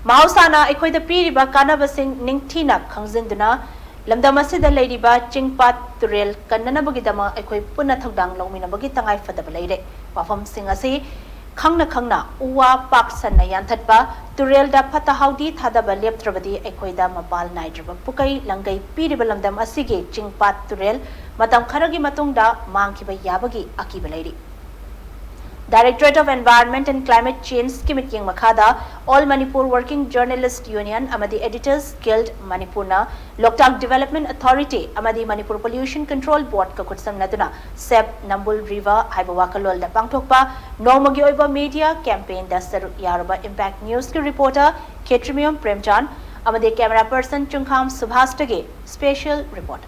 Mahosana aikoida piriba kanabasing ningthina khangzinduna lamdam asida leiriba chingpat turel kannanabagidama aikoi punna thogdang longminabagi tangai fadaba leire wafam sing asi khangna uwa paksanna yanthatpa turelda phata haudi thadaba leptrabadi aikoida mapal naidraba pukai langai piriba lamdam asige chingpat turel matam kharagi matungda mangkiba yabagi akiba leiri Directorate of Environment and Climate Change Committee Makhada All Manipur Working Journalist Union Amadi Editors Guild Manipurna Loktak Development Authority Amadi Manipur Pollution Control Board Kakutsam Naduna Sep Nambul River Haibawakalol da Pangthokpa Normagi Oiba Media Campaign da Saruk Yaruba Impact News ki reporter Ketrimium Premchan Amadi camera person Chungkham Subhastage special report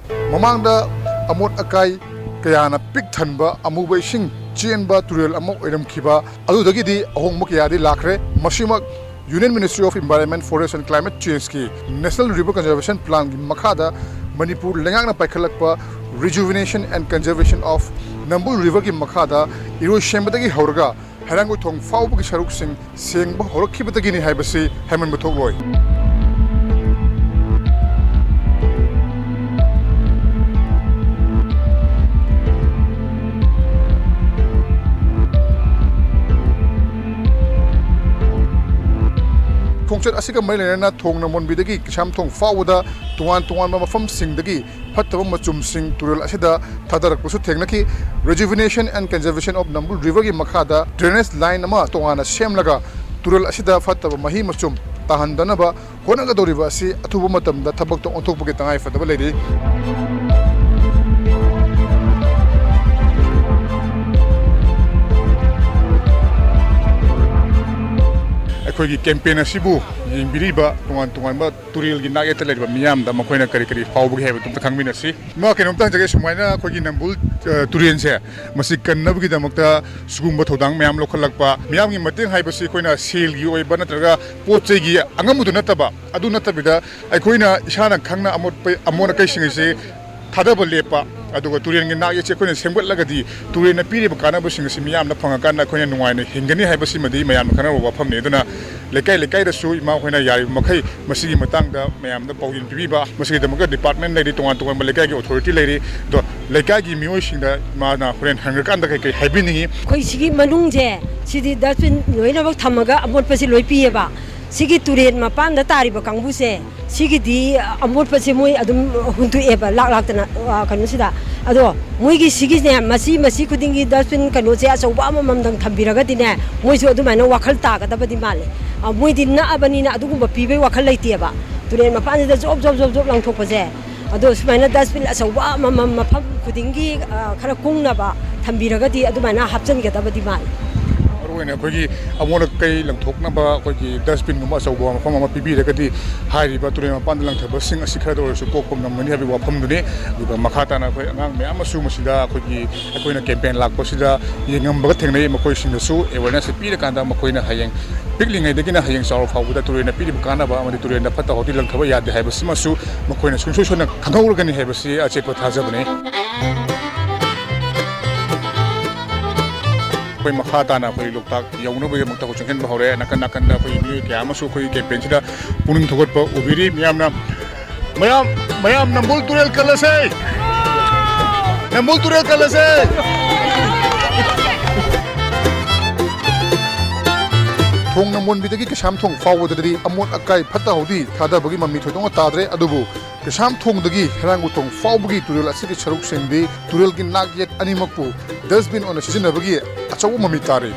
Mamangda amot akai kayana pik thanba amubai sing Chienba Turel Amok Edam Kiba, Adudagidi, Ahongmokiadi Lakre, Mashimak, Union Ministry of Environment, Forest and Climate Change Ki, National River Conservation Plan Makada, Manipur Lengana Paikalakpa, Rejuvenation and Conservation of Nambul River Ki Makada, Iru Shembadagi Horga, Harangu Tong Faubuki Sharuk Singh, Sing Horokibatagini Habasi, Haman Batogloy. Khongchat asika mailena thongna monbidagi kisham thong fawda tuan mafam singdagi phattaba machum sing turel asida thadarakpusu thengnaki rejuvenation and conservation of Nambul River gi makhada drainage line ama tongana semlaga turel asida phattaba mahi machum tahandanaba honaga doriba asi athuba matamda thabak to onthokpagi tangai fadaba leiri Akhoi campaign asibu yingbiriba tungan turil gi nageta leriba miyam da makoina kari fawbugi heba tum khangmina si ma kenom ta jage sumaina akhoi gi Nambul turien se masi kannabgi da makta sugumba thodang miyam lokhalakpa miyam gi mateng haiba si koina sel gi oiba natraga pochei gi angamudu nataba adu natabida aikoina isana khangna amona kai singi se thadaba lepa aduga turien gi nagye che koina sembot lagadi turien na piriba kanaba singi si miyam na phanga kan na koina nuwaina hingani haiba si madi mayam khana wafam ne duna lekai da su ima hoina yari makai masigi matang da mayam da pawin pibiba masigi da maga department lady tongan lekai gi authority lady do lekai gi mioi singda ma na horen hangar kan da kai haibini koi sigi manung je sidi da pin loina bak thamaga amot pasi loi pieba sigi turen mapan da tari ba kangbu se sigi di amot pasi moi adum huntu eba lak tana kanu sida ado moi gi sigi ne masi kudingi da pin kanu se aso ba mamam dang thambiraga dine moi su adum ana wakhal ta ga da badi male moi din na abani na adugumba pibe wakhal leitieba turen mapan da job lang thok paje ado sumaina dustbin asawa mafam kudingi khara kungna ba thambiraga di adumana hapchan ga da badi male Arwena khoi amona kai langthokna ba khoi dustbin ma asawa mafam ma pibi regadi hairi ba turen mapan lang thaba sing asikhra do su kokkom namani habi wafam dune duga makhata na khoi angang me amasu masida khoi akoina campaign lakpo sida yengam ba thengnai makoi sing su awareness pi kanda makoi na hayeng piklingai dagina hayeng saw fawda turen na piri kana ba amadi turen na phata hotel lang thaba yade haiba simasu makoi na sunso na khangawrgani haiba si achekpa thajabne koi makhata na koi Loktak yauna ba makta ko changhen ba hore nakan da koi mi kya masu koi campaign sida puning thogot pa ubiri miyam Nambul turel kalase thong namon bidagi kisam thong fawodadi amot akai phata hodi thada bagi mami thodong tadre adubu kisam thong dagi rangu thong fawbugi turel asiki charuk sengdi turel gi nagyet animakpu dustbin on season bagi achaw mami tare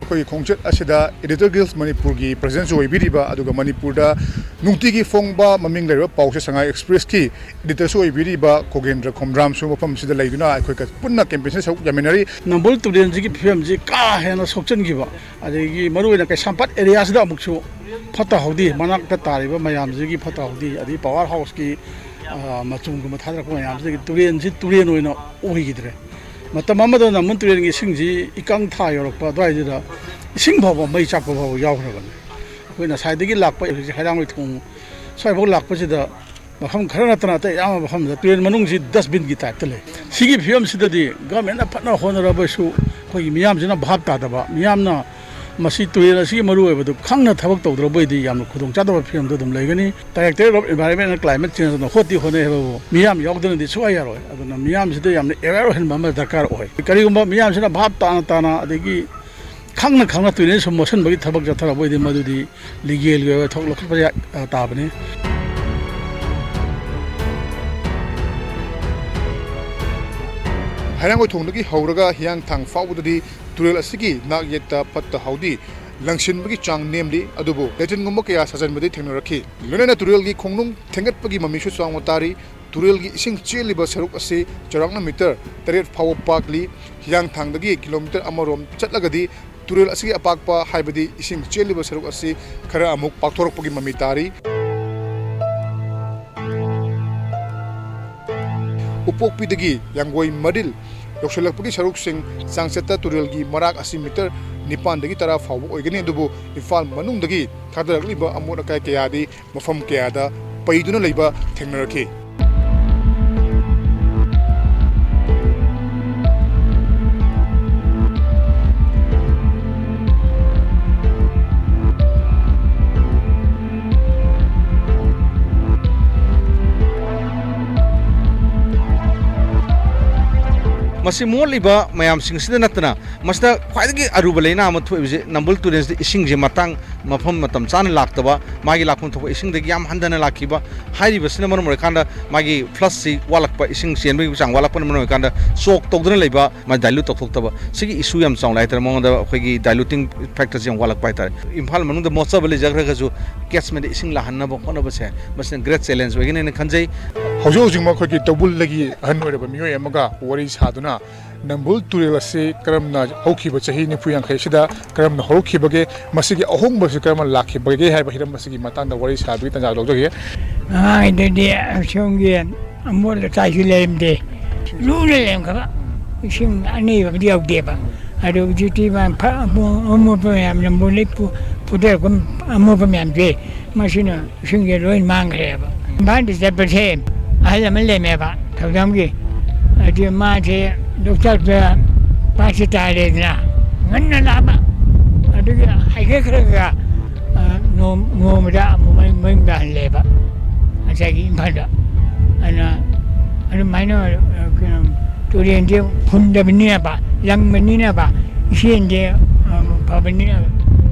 koi khongchat asida editor guild Manipur gi presence oi biriba aduga Manipur da nungti gi fongba maming leriba pause sanga express ki editor oi biriba Kogendra Khomram su mafam sida leiduna akhoi ka punna campaign sa jaminari Nambul turen ji gi phem ji ka hena sokchen gi ba adegi maru ina kai sampat area sida muksu phata hodi manak ta tariba mayam ji gi phata hodi adi power house ki machung gu mathadra ko mayam ji turen oina oi gidre matam amada na munturen gi singji ikang tha yorokpa dwaijida ising bhawa mai chakpa bhawa yawhrabane koina saidagi lakpa hairang thung swai bhaw lakpa sida मफम खरा नतना ते याम मफम Tourane मनुंग जी dustbin की type तले सिगी फियम सिददी government फटना होनरबसु कोई मियाम जिना भाव तादबा मियामना मसी तुरेन असि मरु ओइबदु खंगना थबक तौद्रबैदि याम खुदों चादबा फियम ददम लेगनी director of environment and climate change न होती होने हेबो मियाम यावदनदि सुवा यारोय अदुना मियाम सिदे यामने एवेयर हेन मम दरकार ओय करिगुम्बा मियाम सिना भाव ताना ताना अदगी खंगना तुरेन सम मोशन बगी थबक जथरबैदि मदुदि लीगल गे थोक लखप ताबने हायरांगोय थोंदगी हौरगा हियांग थांग फाउबदि तुरेल असिगी नाग येता पत्ता हाउदी लंगसिनबगी चांग नेमली अदुबो लेजनगुम्बा कया सजनबदि थेंनरखी लोनेना तुरेलगी खोंनुंग थेंगतपगी ममिसु चांग तारी तुरेलगी इसिंग चेलिबा सरुक असि चरांगना मीटर 8 फाउ पाकली हियांग थांगदगी किलोमीटर अमरोम चटलगदी तुरेल असिगी अपाकपा हाइबदि इसिंग चेलिबा सरुक असि खरा अमुक पाकथोरकपगी ममि तारी उपोकपीदगी यांगोई मडिल योक्सलकपगी सरुकसिंग चांगचता तुरेलगी मराक असि मीटर 9 10 फाउब ओइगनी दुबु इम्फाल मनुंगदगी थादरकलिबा अमोट अकाय कयादी मफम कयादा पैदुना लैबा थेंगनरखी मसी मोलिबा मयाम सिंग सिदा नतना मसदा ख्वाइदगी अरुबा लेना अमा थोइबजे नंबुल तुरेन्स इसिंग जे मतंग मफम मतम चान लाक्तबा मागी लाखुन थोप इसिंग दगी याम हंदना लाखिबा हाइरिबा सिना मरम रखांदा मागी फ्लस सी वालकपा इसिंग सेनबगी चांग वालकपन मरम रखांदा सोक तौदना लेबा मा डाइल्यूट तौथोक्तबा सिगी इशू याम चांग लाइतर मंगदा अखोगी डाइल्यूटिंग फैक्टर्स याम वालकपा तार Imphal मनुंग मोचबले जगरगजु catchment इसिंग लाहन्नबा होनबसे Masne great challenge वगेने खंजै हौजो हौजिंग मखोगी तबुल लगी अहन ओइरबा मियोय अमगा वरी सादुना नंबुल तुरेल असे करमना हौखिबा चही 95 सिदा करमना हौखिबगे मसिगी अहोंबसे करम लाखिबगे हाइबा हिरम मसिगी मतंदा वरी सादुई तंजा लौजगे ai de de shongyen amol ta hilemde lule lem ka shin ani ba diaw de ba ado jiti ban pha amo pa yam nambul le pu de ko amo pa yam de machine shin ye loin mang kre ba ban de se pe ai la me le me ba thau dam gi adi ma je Loktak be pasi tare na nganna la ba adu ga haike kra no mda mai ba le ba asagi imphal ana maino turien je phunda benia ba yang menina ba sien je pa benia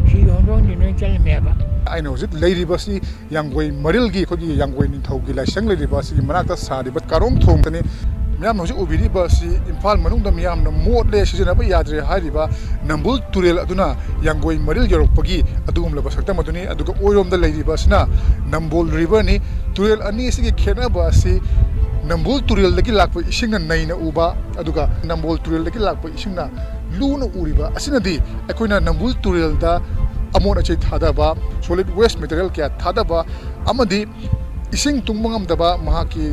si hondong ni no chal me ba I know it lady basi yangway marilgi khogi yangway ni thogi la sang lady basi manakta sadi but karong thong tani myam hoji ubiri basi imphal manung da myam na mod le sijana ba yadre hariba nambul turel aduna yangway maril yorokpagi adugum la basakta maduni aduga oirom da lady basna nambul river ni turel ani sigi khena basi nambul turel lagi lakpa isingna naina uba aduga nambul turel lagi lakpa isingna luna uriba asinadi akoina nambul turel da amon achai thadaba solid waste material kya thadaba amadi ising tungmangam daba mahaki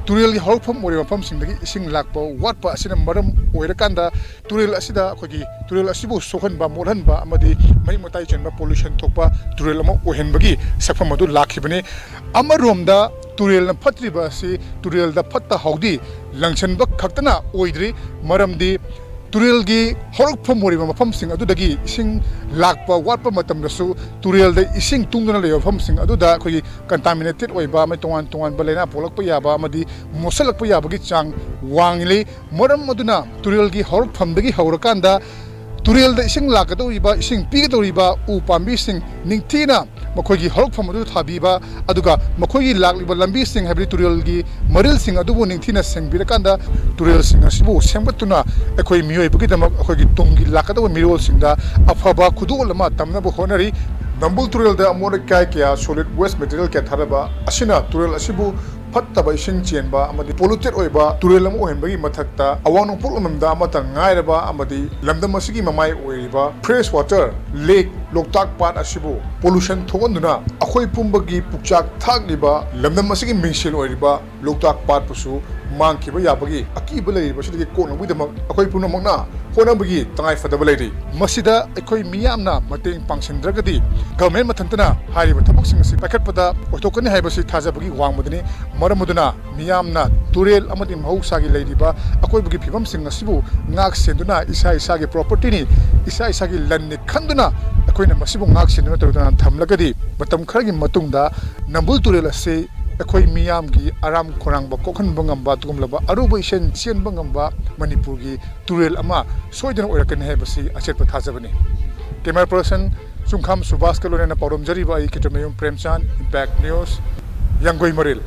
turel gi hawfam ori mafam singdagi ising lakpa watpa asina maram oirakanda turel asida khogi turel asibu sohan ba modhan ba amadi mai matai chenba pollution thokpa turel ama ohenbagi sakfam adu lakhibani amaromda turel na phatri ba si turel da phatta hawdi langchan ba khaktana oidri maramdi turel gi horokpham mori mafam sing adu dagi ising lakpa watpa matam rasu turel da ising tungdana le mafam sing adu da khoi contaminated oiba mai tongan balena polakpa yaba amadi mosalakpa yabagi chang wangli maram aduna turel gi horokpham dagi haurakanda turel da ising lakadoriba ising pigadoriba u pambi sing ningthina makhogi horokpham adu thabiba aduga makhogi lakliba lambi sing habri turel gi maril sing adubu ningthina sengbirakanda turel sing asibu sengbatuna ekhoi miyoi bugidamak akhogi tungi lakadawa mirol singda afaba khudolama tamnabu honari nambul turel da amor kai kya solid waste material kya tharaba asina turel asibu fattaba ising chenba amadi polluted oiba turel am ohenbagi mathakta awang pulumamda amata ngairaba amadi lamdam asigi mamai oiriba fresh water lake Loktak part asibu pollution thoganduna akhoi pumbagi pukchak thagliba lamdam asigi mingsil oiriba Loktak part pusu mangkiba yabagi akiba leiba sidagi konabidama akhoi punamakna ꯄꯣꯅꯕꯒꯤ ꯇꯉꯥꯏ ꯐꯗꯕ ꯂꯩꯔꯤ ꯃꯁꯤꯗ ꯑꯩꯈꯣꯏ ꯃꯤꯌꯥꯝꯅ ꯃꯇꯦꯡ ꯄꯥꯡꯁꯤꯟꯗ꯭ꯔꯒꯗꯤ government ꯃꯊꯟꯇꯅ ꯍꯥꯏꯔꯤꯕ ꯊꯕꯛꯁꯤꯡ ꯑꯁꯤ ꯄꯥꯏꯈꯠꯄꯗ ꯑꯣꯏꯊꯣꯛꯀꯅꯤ ꯍꯥꯏꯕꯁꯤ ꯊꯥꯖꯕꯒꯤ ꯋꯥꯡꯃꯗꯅꯤ ꯃꯔꯝ ꯑꯗꯨꯅ ꯃꯤꯌꯥꯝꯅ ꯇꯨꯔꯦꯜ ꯑꯃꯗꯤ ꯃꯍꯧꯁꯥꯒꯤ ꯂꯩꯔꯤꯕ ꯑꯀꯣꯏꯕꯒꯤ ꯐꯤꯕꯝꯁꯤꯡ ꯑꯁꯤꯕꯨ ꯉꯥꯛ ꯁꯦꯟꯗꯨꯅ ꯏꯁꯥꯒꯤ ꯄ꯭ꯔꯣꯄꯔꯇꯤꯅꯤ ꯏꯁꯥꯒꯤ ꯂꯟꯅꯤ ꯈꯟꯗꯨꯅ ꯑꯩꯈꯣꯏꯅ ꯃꯁꯤꯕꯨ ꯉꯥꯛ ꯁꯦꯟꯗꯨꯅ ꯇꯧꯗꯨꯅ ꯊꯝꯂꯒꯗꯤ ꯃꯇꯝ ꯈꯔꯒꯤ ꯃꯇꯨꯡꯗ ꯅꯝꯕꯨꯜ ꯇꯨꯔꯦꯜ ꯑꯁꯤ ꯑꯩꯈꯣꯏ ꯃꯤꯌꯥꯝꯒꯤ ꯑꯔꯥꯝ ꯈꯧꯔꯥꯡꯕ ꯀꯣꯛꯍꯟꯕ ꯉꯝꯕ ꯑꯗꯨꯒꯨꯝꯂꯕ ꯑꯔꯨꯕ ꯏꯁꯦꯟ ꯆꯦꯟꯕ ꯉꯝꯕ ꯃꯅꯤꯄꯨꯔꯒꯤ ꯇꯨꯔꯦꯜ ꯑꯃ ꯁꯣꯏꯗꯅ ꯑꯣꯏꯔꯛꯀꯅꯤ ꯍꯥꯏꯕꯁꯤ ꯑꯆꯦꯠꯄ ꯊꯥꯖꯕꯅꯤ ꯀꯦꯃꯦꯔꯥ ꯄꯔꯁꯟ ꯆꯨꯡꯈꯥꯝ ꯁꯨꯕꯥꯁꯀ ꯂꯣꯏꯅꯅ ꯄꯥꯎꯗꯝꯖꯔꯤꯕ ꯑꯩ ꯀꯤꯇꯃꯌꯨꯝ ꯄ꯭ꯔꯦꯝꯆꯥꯟ ꯏꯝꯄꯦꯛ ꯅ꯭ꯌꯨꯁ ꯌꯥꯡꯒꯣꯏ ꯃꯔꯤꯜ